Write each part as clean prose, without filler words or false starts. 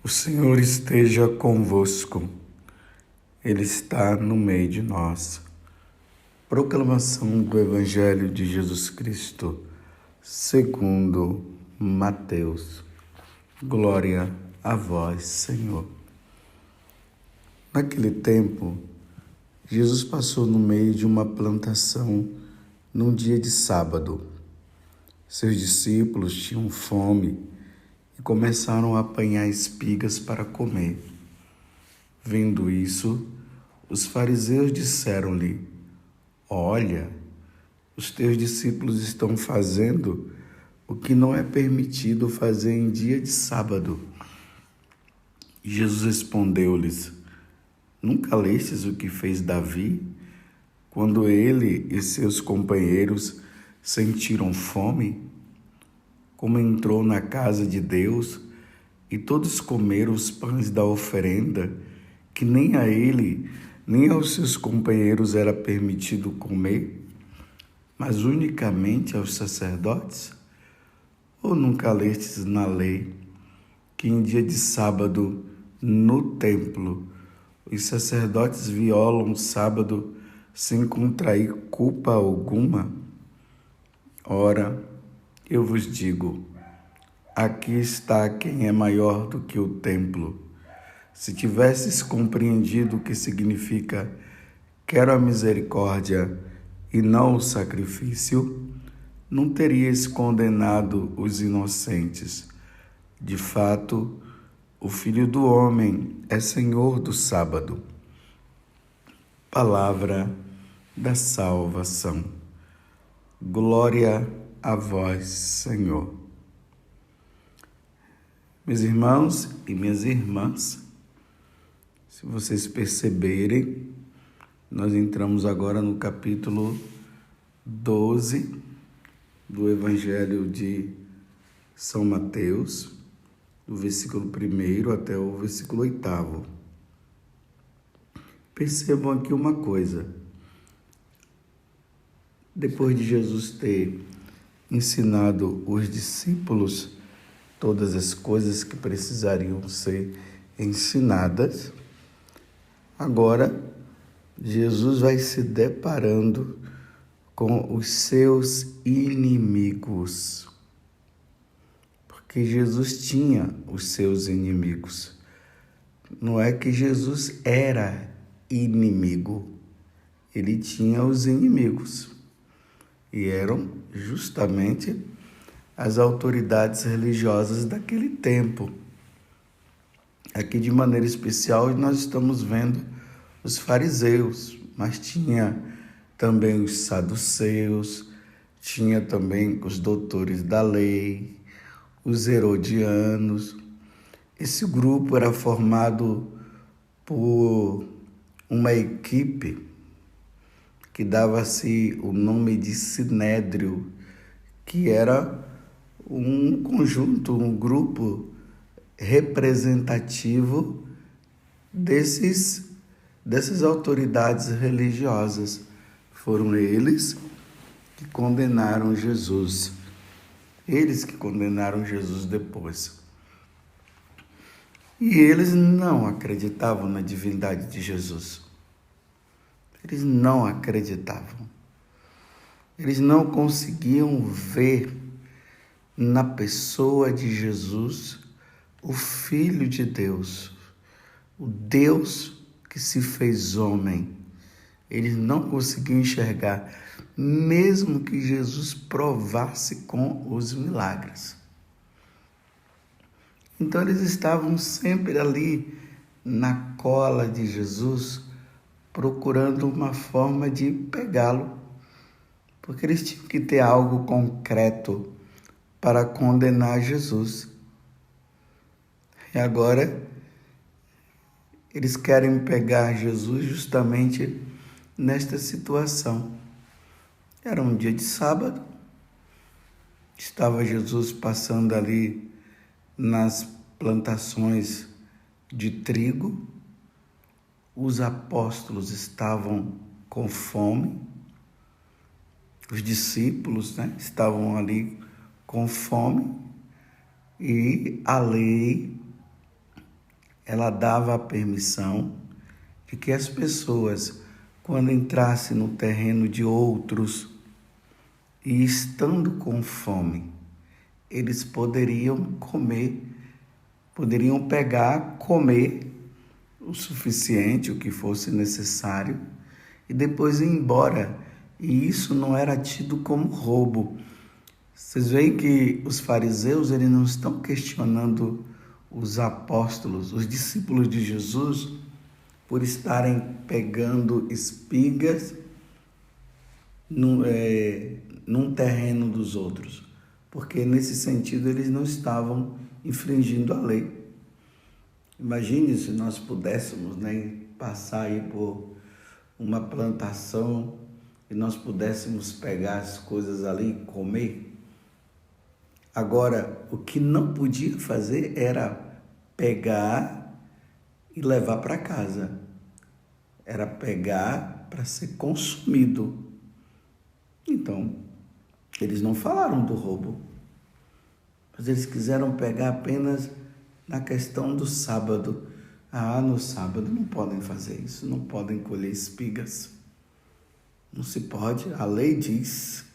O Senhor esteja convosco, Ele está no meio de nós. Proclamação do Evangelho de Jesus Cristo, segundo Mateus. Glória a vós, Senhor. Naquele tempo, Jesus passou no meio de uma plantação num dia de sábado. Seus discípulos tinham fome e começaram a apanhar espigas para comer. Vendo isso, os fariseus disseram-lhe: Olha, os teus discípulos estão fazendo o que não é permitido fazer em dia de sábado. Jesus respondeu-lhes: Nunca lestes o que fez Davi, quando ele e seus companheiros sentiram fome? Como entrou na casa de Deus e todos comeram os pães da oferenda, que nem a ele, nem aos seus companheiros era permitido comer, mas unicamente aos sacerdotes? Ou nunca lestes na lei que em dia de sábado, no templo, os sacerdotes violam o sábado sem contrair culpa alguma? Ora, eu vos digo, aqui está quem é maior do que o templo. Se tivesses compreendido o que significa quero a misericórdia e não o sacrifício, não terias condenado os inocentes. De fato, o Filho do Homem é Senhor do sábado. Palavra da salvação. Glória a vós, Senhor. Meus irmãos e minhas irmãs, se vocês perceberem, nós entramos agora no capítulo 12 do Evangelho de São Mateus, do versículo 1 até o versículo 8. Percebam aqui uma coisa. Depois de Jesus ter ensinado os discípulos todas as coisas que precisariam ser ensinadas, agora Jesus vai se deparando com os seus inimigos. Porque Jesus tinha os seus inimigos. Não é que Jesus era inimigo, ele tinha os inimigos. E eram justamente as autoridades religiosas daquele tempo. Aqui, de maneira especial, nós estamos vendo os fariseus, mas tinha também os saduceus, tinha também os doutores da lei, os herodianos. Esse grupo era formado por uma equipe que dava-se o nome de Sinédrio, que era um conjunto, um grupo representativo dessas autoridades religiosas. Foram eles que condenaram Jesus. Eles que condenaram Jesus depois. E eles não acreditavam na divindade de Jesus. Eles não acreditavam. Eles não conseguiam ver na pessoa de Jesus o Filho de Deus, o Deus que se fez homem. Eles não conseguiam enxergar, mesmo que Jesus provasse com os milagres. Então eles estavam sempre ali na cola de Jesus, procurando uma forma de pegá-lo, porque eles tinham que ter algo concreto para condenar Jesus. E agora eles querem pegar Jesus justamente nesta situação. Era um dia de sábado, estava Jesus passando ali nas plantações de trigo, os apóstolos estavam com fome, os discípulos, estavam ali com fome, e a lei ela dava a permissão de que as pessoas, quando entrassem no terreno de outros e estando com fome, eles poderiam comer, poderiam pegar, comer o suficiente, o que fosse necessário, e depois ir embora. E isso não era tido como roubo. Vocês veem que os fariseus, eles não estão questionando os apóstolos, os discípulos de Jesus, por estarem pegando espigas num terreno dos outros, porque nesse sentido eles não estavam infringindo a lei. Imagine se nós pudéssemos, passar aí por uma plantação e nós pudéssemos pegar as coisas ali e comer. Agora, o que não podia fazer era pegar e levar para casa. Era pegar para ser consumido. Então, eles não falaram do roubo, mas eles quiseram pegar apenas na questão do sábado. No sábado não podem fazer isso, não podem colher espigas. Não se pode, a lei diz.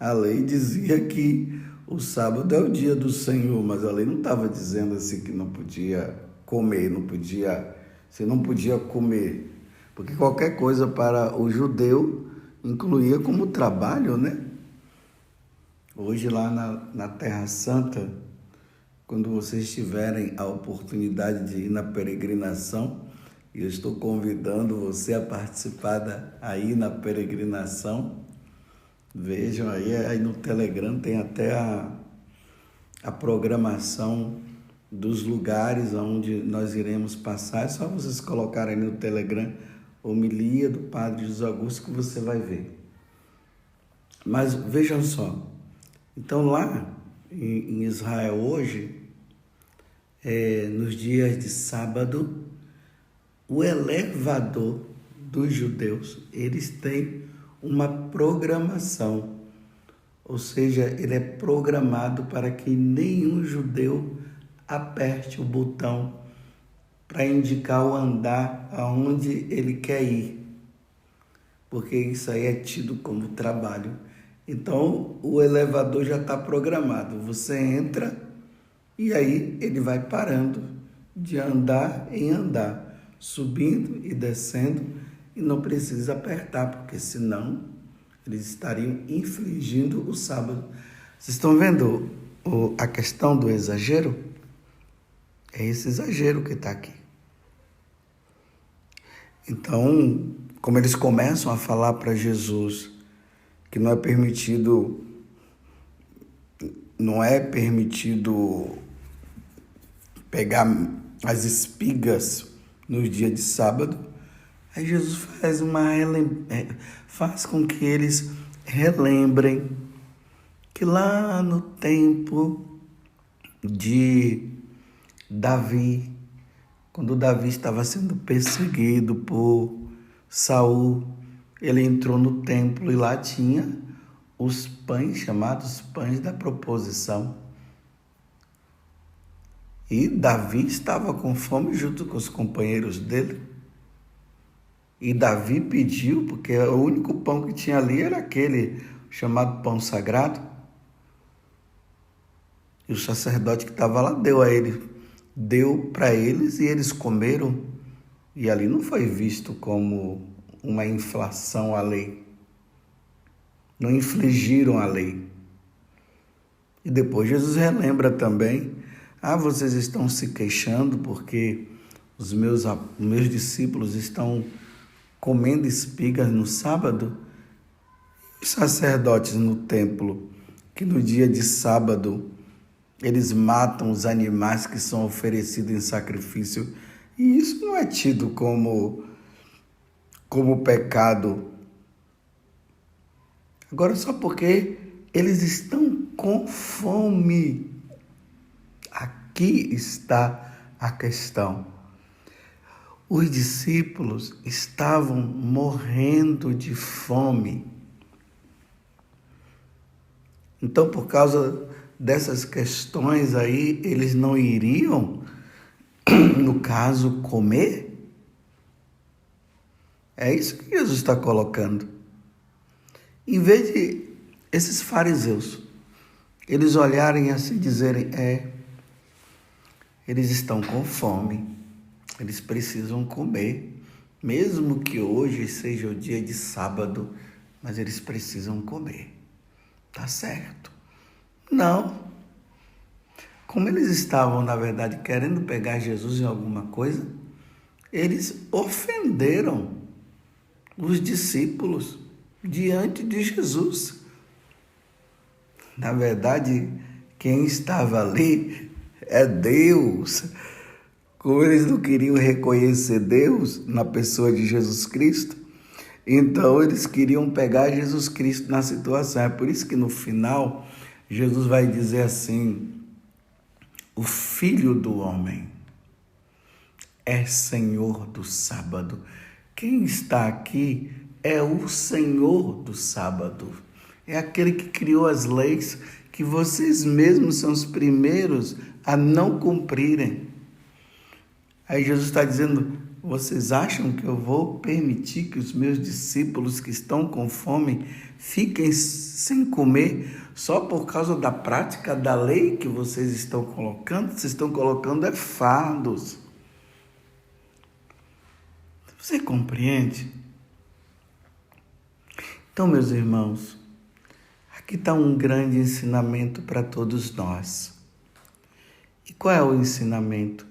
A lei dizia que o sábado é o dia do Senhor, mas a lei não estava dizendo assim que não podia comer, você não podia comer, porque qualquer coisa para o judeu incluía como trabalho, Hoje lá na Terra Santa, quando vocês tiverem a oportunidade de ir na peregrinação, e eu estou convidando você a participar aí na peregrinação, vejam aí no Telegram tem até a programação dos lugares onde nós iremos passar. É só vocês colocarem no Telegram homilia do Padre José Augusto que você vai ver. Mas vejam só, então lá em Israel hoje, nos dias de sábado, o elevador dos judeus, eles têm uma programação, ou seja, ele é programado para que nenhum judeu aperte o botão para indicar o andar aonde ele quer ir, porque isso aí é tido como trabalho. Então, o elevador já está programado, você entra e aí ele vai parando de andar em andar, subindo e descendo, e não precisa apertar, porque senão eles estariam infringindo o sábado. Vocês estão vendo a questão do exagero? É esse exagero que está aqui. Então, como eles começam a falar para Jesus que não é permitido pegar as espigas nos dias de sábado, aí Jesus faz com que eles relembrem que lá no tempo de Davi, quando Davi estava sendo perseguido por Saul, ele entrou no templo e lá tinha os pães chamados pães da proposição. E Davi estava com fome junto com os companheiros dele. E Davi pediu, porque o único pão que tinha ali era aquele chamado pão sagrado. E o sacerdote que estava lá deu para eles e eles comeram. E ali não foi visto como uma inflação à lei. Não infligiram a lei. E depois Jesus relembra também, vocês estão se queixando porque os meus discípulos estão comendo espigas no sábado? Os sacerdotes no templo, que no dia de sábado eles matam os animais que são oferecidos em sacrifício, e isso não é tido como pecado. Agora, só porque eles estão com fome. Aqui está a questão. Os discípulos estavam morrendo de fome. Então, por causa dessas questões aí, eles não iriam No caso, comer? É isso que Jesus está colocando. Em vez de esses fariseus, eles olharem assim e dizerem, eles estão com fome, eles precisam comer, mesmo que hoje seja o dia de sábado, mas eles precisam comer. Tá certo? Não. Como eles estavam, na verdade, querendo pegar Jesus em alguma coisa, eles ofenderam os discípulos diante de Jesus. Na verdade, quem estava ali é Deus. Como eles não queriam reconhecer Deus na pessoa de Jesus Cristo, então eles queriam pegar Jesus Cristo na situação. É por isso que no final, Jesus vai dizer assim, o Filho do Homem é Senhor do sábado. Quem está aqui é o Senhor do sábado. É aquele que criou as leis que vocês mesmos são os primeiros a não cumprirem. Aí Jesus está dizendo, vocês acham que eu vou permitir que os meus discípulos que estão com fome fiquem sem comer só por causa da prática da lei que vocês estão colocando? Vocês estão colocando fardos. Você compreende? Então, meus irmãos, aqui está um grande ensinamento para todos nós. E qual é o ensinamento?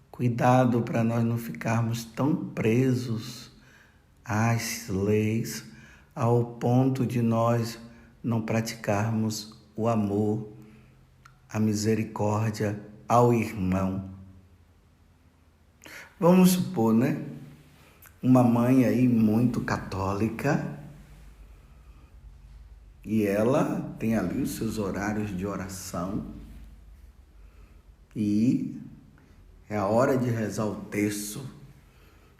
Cuidado para nós não ficarmos tão presos às leis ao ponto de nós não praticarmos o amor, a misericórdia ao irmão. Vamos supor, né? Uma mãe aí muito católica e ela tem ali os seus horários de oração e é a hora de rezar o terço,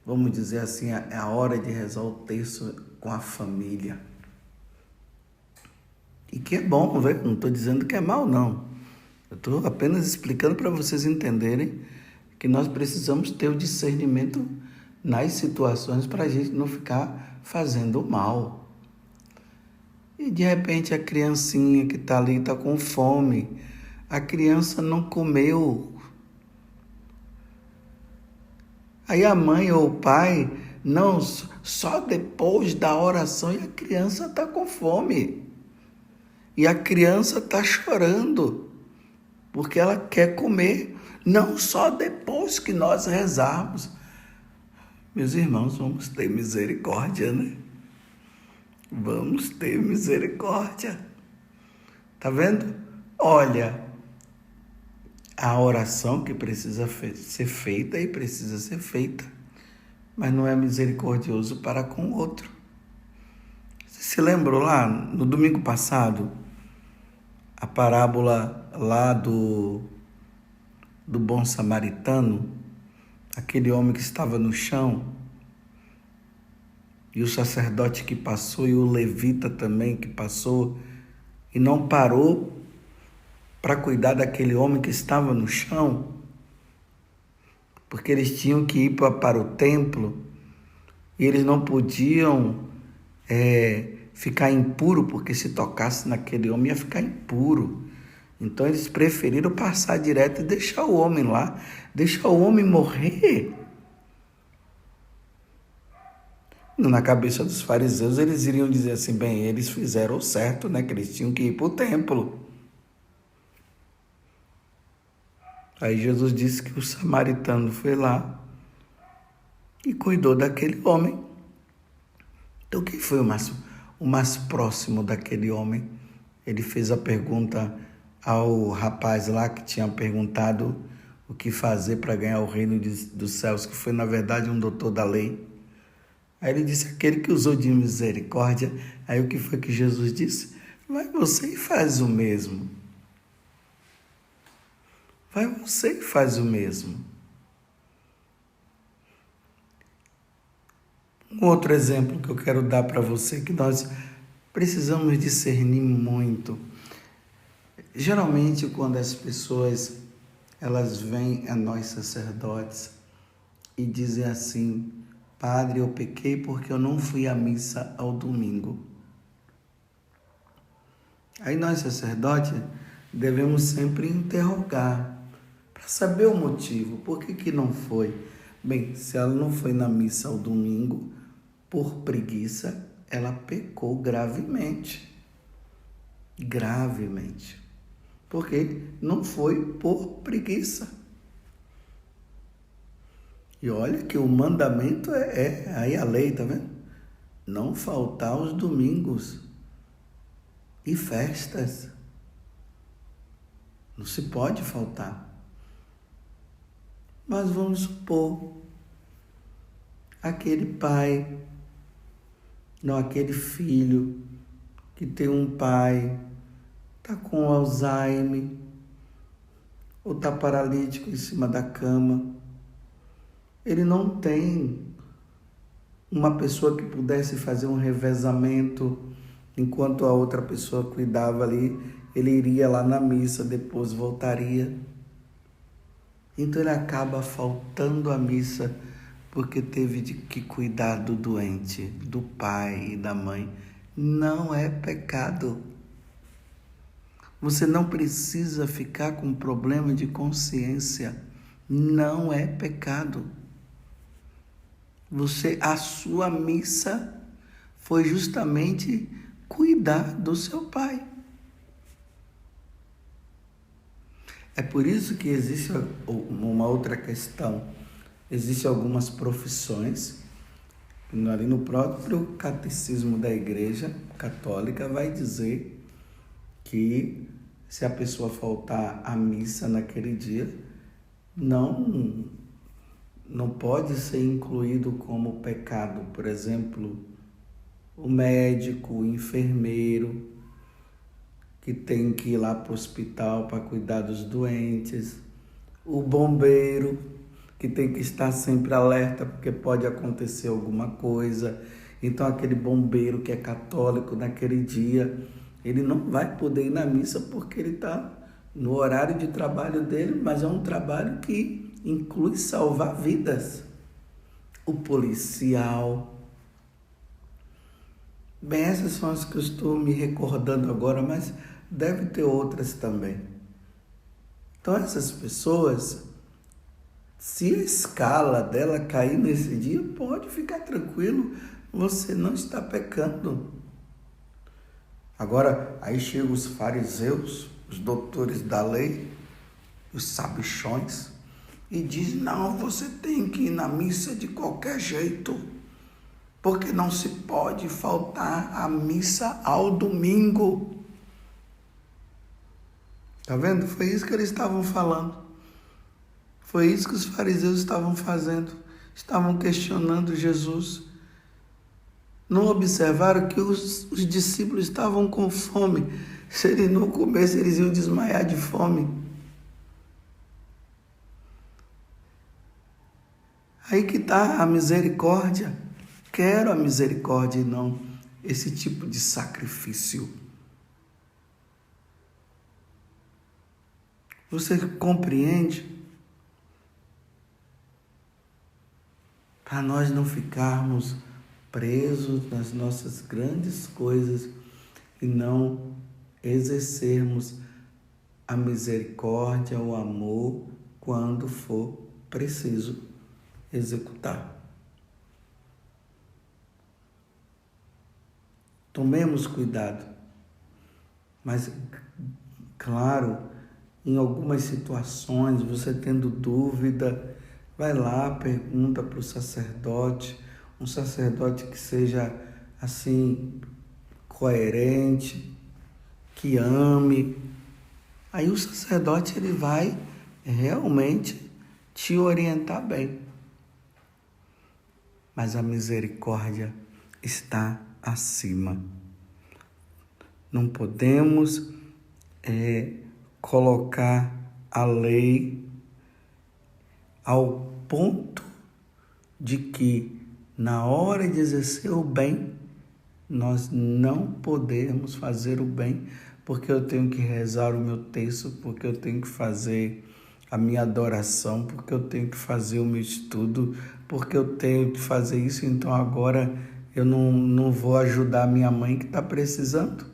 vamos dizer assim, é a hora de rezar o terço com a família. E que é bom, velho. Não estou dizendo que é mal, não. Eu estou apenas explicando para vocês entenderem que nós precisamos ter o discernimento nas situações para a gente não ficar fazendo mal. E de repente a criancinha que está ali está com fome, a criança não comeu. Aí a mãe ou o pai, não, só depois da oração e a criança está com fome. E a criança está chorando, porque ela quer comer, não só depois que nós rezarmos. Meus irmãos, vamos ter misericórdia, né? Vamos ter misericórdia. Tá vendo? Olha, a oração que precisa ser feita e precisa ser feita, mas não é misericordioso para com o outro. Você se lembrou lá no domingo passado, a parábola lá do bom samaritano, aquele homem que estava no chão, e o sacerdote que passou, e o levita também que passou, e não parou para cuidar daquele homem que estava no chão, porque eles tinham que ir para o templo, e eles não podiam ficar impuro, porque se tocasse naquele homem ia ficar impuro. Então eles preferiram passar direto e deixar o homem lá, deixar o homem morrer. Na cabeça dos fariseus, eles iriam dizer assim, bem, eles fizeram o certo, né? Que eles tinham que ir para o templo. Aí Jesus disse que o samaritano foi lá e cuidou daquele homem. Então, quem foi o mais próximo daquele homem? Ele fez a pergunta ao rapaz lá que tinha perguntado o que fazer para ganhar o reino dos céus, que foi, na verdade, um doutor da lei. Aí ele disse, aquele que usou de misericórdia. Aí o que foi que Jesus disse? Vai você e faz o mesmo. Vai você e faz o mesmo. Um outro exemplo que eu quero dar para você, que nós precisamos discernir muito. Geralmente, quando as pessoas elas vêm a nós sacerdotes e dizem assim: Padre, eu pequei porque eu não fui à missa ao domingo. Aí nós sacerdotes devemos sempre interrogar para saber o motivo, por que não foi? Bem, se ela não foi na missa ao domingo por preguiça, ela pecou gravemente. Gravemente. Porque não foi por preguiça. E olha que o mandamento aí a lei, tá vendo? Não faltar aos domingos e festas. Não se pode faltar. Mas vamos supor, aquele pai, não, aquele filho que tem um pai, está com Alzheimer, ou está paralítico em cima da cama. Ele não tem uma pessoa que pudesse fazer um revezamento, enquanto a outra pessoa cuidava ali, ele iria lá na missa, depois voltaria. Então ele acaba faltando à missa porque teve que cuidar do doente, do pai e da mãe. Não é pecado. Você não precisa ficar com problema de consciência. Não é pecado. A sua missa foi justamente cuidar do seu pai. É por isso que existe uma outra questão. Existem algumas profissões, ali no próprio catecismo da Igreja Católica vai dizer que se a pessoa faltar à missa naquele dia, não pode ser incluído como pecado. Por exemplo, o médico, o enfermeiro, que tem que ir lá para o hospital para cuidar dos doentes, o bombeiro, que tem que estar sempre alerta porque pode acontecer alguma coisa. Então aquele bombeiro que é católico naquele dia, ele não vai poder ir na missa porque ele está no horário de trabalho dele, mas é um trabalho que inclui salvar vidas. O policial. Bem, essas são as que eu estou me recordando agora, mas deve ter outras também. Então essas pessoas, se a escala dela cair nesse dia, pode ficar tranquilo, você não está pecando. Agora, aí chegam os fariseus, os doutores da lei, os sabichões, e dizem: não, você tem que ir na missa de qualquer jeito, porque não se pode faltar à missa ao domingo. Tá vendo? Foi isso que eles estavam falando. Foi isso que os fariseus estavam fazendo. Estavam questionando Jesus. Não observaram que os discípulos estavam com fome. Se eles não comessem, eles iam desmaiar de fome. Aí que está a misericórdia. Quero a misericórdia e não esse tipo de sacrifício. Você compreende? Para nós não ficarmos presos nas nossas grandes coisas e não exercermos a misericórdia, o amor, quando for preciso executar. Tomemos cuidado, mas, claro, em algumas situações, você tendo dúvida, vai lá, pergunta para o sacerdote, um sacerdote que seja, assim, coerente, que ame. Aí o sacerdote, ele vai realmente te orientar bem. Mas a misericórdia está acima. Não podemos colocar a lei ao ponto de que, na hora de exercer o bem, nós não podemos fazer o bem, porque eu tenho que rezar o meu terço, porque eu tenho que fazer a minha adoração, porque eu tenho que fazer o meu estudo, porque eu tenho que fazer isso, então agora eu não vou ajudar a minha mãe que está precisando.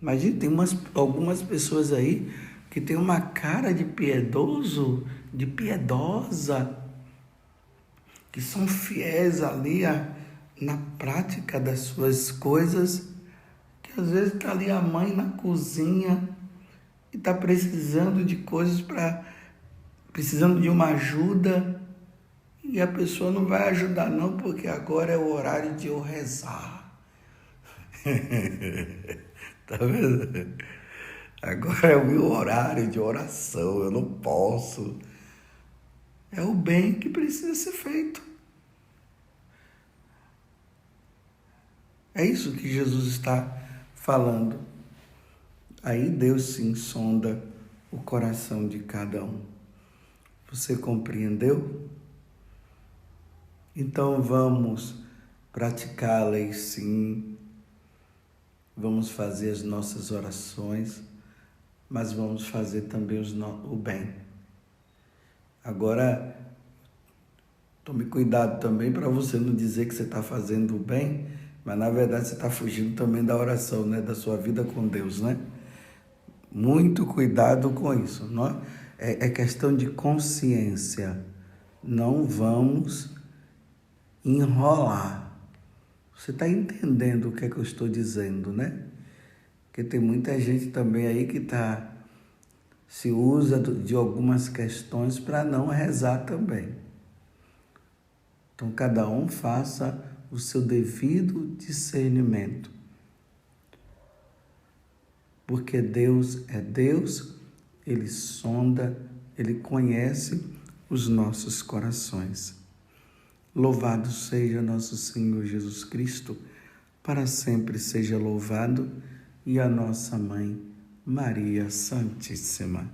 Imagina, tem algumas pessoas aí que tem uma cara de piedoso, de piedosa, que são fiéis ali na prática das suas coisas, que às vezes está ali a mãe na cozinha e está precisando de coisas precisando de uma ajuda, e a pessoa não vai ajudar não, porque agora é o horário de eu rezar. Tá vendo? Agora é o meu horário de oração, eu não posso. É o bem que precisa ser feito. É isso que Jesus está falando. Aí Deus sim sonda o coração de cada um. Você compreendeu? Então vamos praticar a lei sim, vamos fazer as nossas orações, mas vamos fazer também o bem. Agora, tome cuidado também para você não dizer que você está fazendo o bem, mas na verdade você está fugindo também da oração, né? Da sua vida com Deus, né? Muito cuidado com isso. Não é questão de consciência. Não vamos enrolar. Você está entendendo o que é que eu estou dizendo, né? Porque tem muita gente também aí que se usa de algumas questões para não rezar também. Então, cada um faça o seu devido discernimento. Porque Deus é Deus, Ele sonda, Ele conhece os nossos corações. Louvado seja nosso Senhor Jesus Cristo, para sempre seja louvado, e a nossa Mãe, Maria Santíssima.